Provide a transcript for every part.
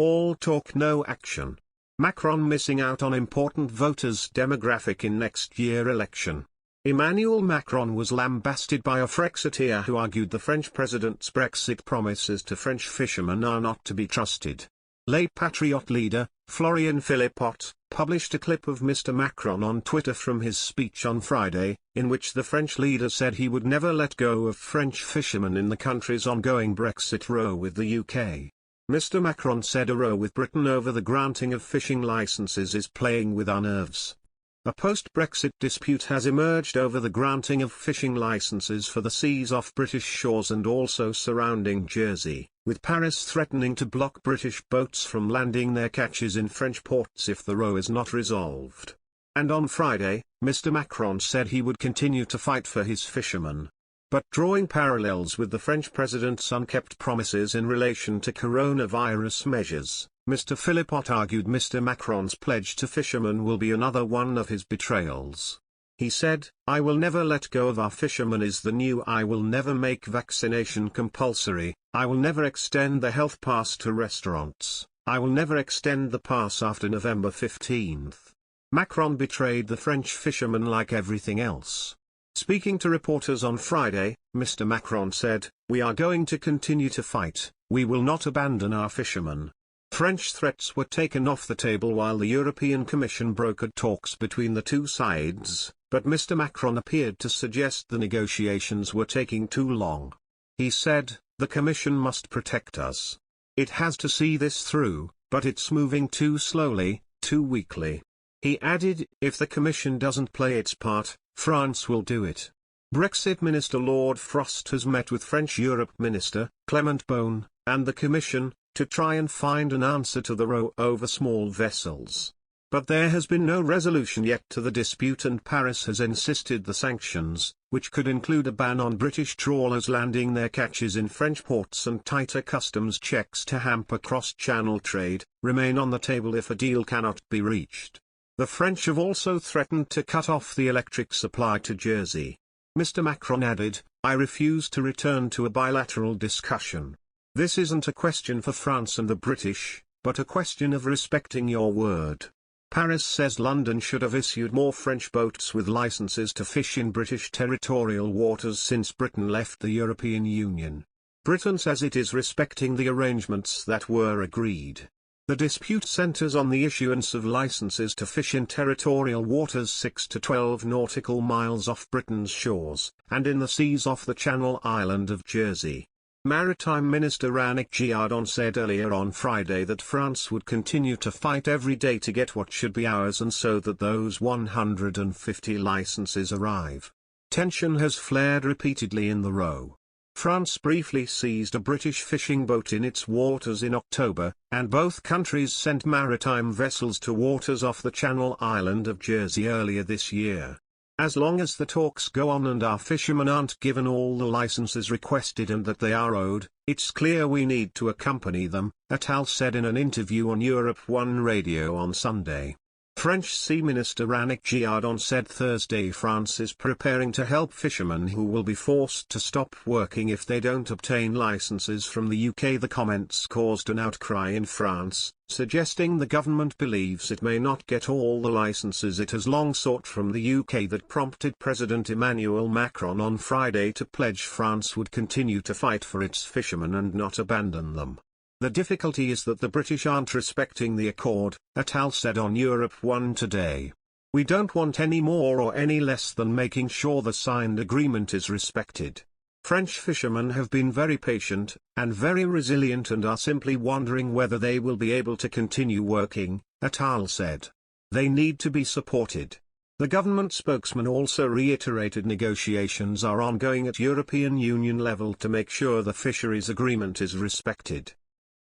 All talk no action. Macron missing out on important voters' demographic in next year election. Emmanuel Macron was lambasted by a Frexiteer who argued the French president's Brexit promises to French fishermen are not to be trusted. Les Patriotes leader, Florian Philippot, published a clip of Mr. Macron on Twitter from his speech on Friday, in which the French leader said he would never let go of French fishermen in the country's ongoing Brexit row with the UK. Mr. Macron said a row with Britain over the granting of fishing licenses is playing with our nerves. A post-Brexit dispute has emerged over the granting of fishing licenses for the seas off British shores and also surrounding Jersey, with Paris threatening to block British boats from landing their catches in French ports if the row is not resolved. And on Friday, Mr. Macron said he would continue to fight for his fishermen. But drawing parallels with the French president's unkept promises in relation to coronavirus measures, Mr. Philippot argued Mr. Macron's pledge to fishermen will be another one of his betrayals. He said, "I will never let go of our fishermen is the new I will never make vaccination compulsory, I will never extend the health pass to restaurants, I will never extend the pass after November 15th. Macron betrayed the French fishermen like everything else. Speaking to reporters on Friday, Mr. Macron said, "We are going to continue to fight, we will not abandon our fishermen." French threats were taken off the table while the European Commission brokered talks between the two sides, but Mr. Macron appeared to suggest the negotiations were taking too long. He said, "The Commission must protect us. It has to see this through, but it's moving too slowly, too weakly." He added, "If the Commission doesn't play its part, France will do it." Brexit Minister Lord Frost has met with French Europe Minister, Clement Beaune, and the Commission, to try and find an answer to the row over small vessels. But there has been no resolution yet to the dispute and Paris has insisted the sanctions, which could include a ban on British trawlers landing their catches in French ports and tighter customs checks to hamper cross-channel trade, remain on the table if a deal cannot be reached. The French have also threatened to cut off the electric supply to Jersey. Mr. Macron added, "I refuse to return to a bilateral discussion. This isn't a question for France and the British, but a question of respecting your word." Paris says London should have issued more French boats with licenses to fish in British territorial waters since Britain left the European Union. Britain says it is respecting the arrangements that were agreed. The dispute centres on the issuance of licenses to fish in territorial waters 6 to 12 nautical miles off Britain's shores, and in the seas off the Channel Island of Jersey. Maritime Minister Yannick Jadot said earlier on Friday that France would continue to fight every day to get what should be ours and so that those 150 licenses arrive. Tension has flared repeatedly in the row. France briefly seized a British fishing boat in its waters in October, and both countries sent maritime vessels to waters off the Channel Island of Jersey earlier this year. As long as the talks go on and our fishermen aren't given all the licenses requested and that they are owed, it's clear we need to accompany them, Attal said in an interview on Europe 1 Radio on Sunday. French Sea Minister Yannick Jadot said Thursday France is preparing to help fishermen who will be forced to stop working if they don't obtain licenses from the UK. The comments caused an outcry in France, suggesting the government believes it may not get all the licenses it has long sought from the UK. That prompted President Emmanuel Macron on Friday to pledge France would continue to fight for its fishermen and not abandon them. "The difficulty is that the British aren't respecting the accord," Attal said on Europe 1 Today. "We don't want any more or any less than making sure the signed agreement is respected. French fishermen have been very patient, and very resilient and are simply wondering whether they will be able to continue working," Attal said. "They need to be supported." The government spokesman also reiterated negotiations are ongoing at European Union level to make sure the fisheries agreement is respected.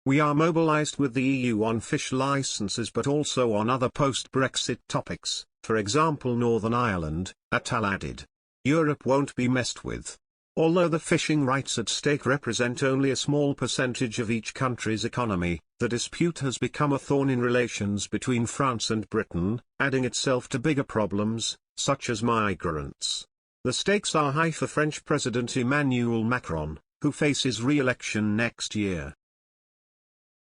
"We are mobilized with the EU on fish licenses but also on other post-Brexit topics, for example Northern Ireland," Attal added. "Europe won't be messed with." Although the fishing rights at stake represent only a small percentage of each country's economy, the dispute has become a thorn in relations between France and Britain, adding itself to bigger problems, such as migrants. The stakes are high for French President Emmanuel Macron, who faces re-election next year.